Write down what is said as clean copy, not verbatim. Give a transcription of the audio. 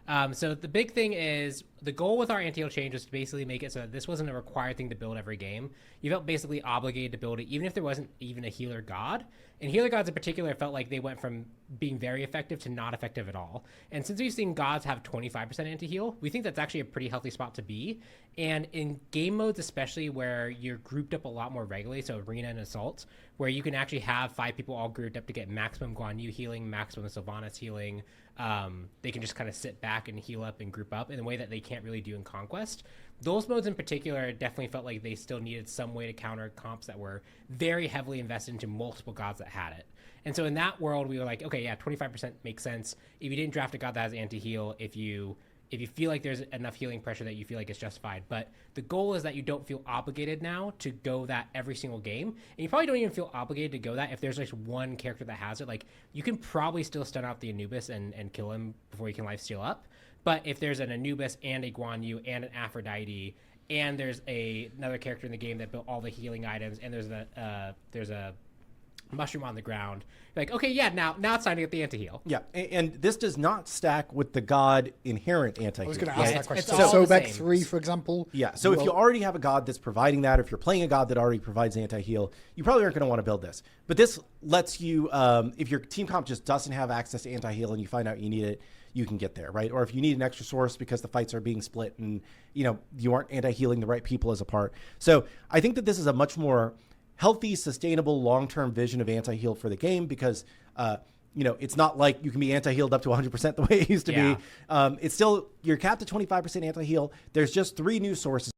So the big thing is the goal with our anti-heal change was to basically make it so that this wasn't a required thing to build every game. You felt basically obligated to build it, even if there wasn't even a healer god. And healer gods in particular felt like they went from being very effective to not effective at all. And since we've seen gods have 25% anti-heal, we think that's actually a pretty healthy spot to be. And in game modes, especially where you're grouped up a lot more regularly, so arena and assault, where you can actually have 5 people all grouped up to get maximum Guan Yu healing, maximum Sylvanas healing. They can just kind of sit back and heal up and group up in a way that they can't really do in Conquest. Those modes in particular definitely felt like they still needed some way to counter comps that were very heavily invested into multiple gods that had it. And so in that world, we were like, okay, yeah, 25% makes sense. If you didn't draft a god that has anti-heal, if you feel like there's enough healing pressure that you feel like it's justified. But the goal is that you don't feel obligated now to go that every single game. And you probably don't even feel obligated to go that if there's like one character that has it. Like, you can probably still stun out the Anubis and kill him before you can lifesteal up. But if there's an Anubis and a Guan Yu and an Aphrodite, and there's another character in the game that built all the healing items, and there's a mushroom on the ground, like, okay, yeah, now it's time to get the anti-heal. Yeah, and this does not stack with the god inherent anti-heal. I was going to ask that question. It's all the Sobek same. 3, for example. Yeah, so if you already have a god that's providing that, or if you're playing a god that already provides anti-heal, you probably aren't going to want to build this. But this lets you, if your team comp just doesn't have access to anti-heal and you find out you need it, you can get there, right? Or if you need an extra source because the fights are being split and, you aren't anti-healing the right people as a part. So I think that this is a much more healthy, sustainable, long-term vision of anti-heal for the game because, it's not like you can be anti-healed up to 100% the way it used to be. It's still, you're capped at 25% anti-heal. There's just 3 new sources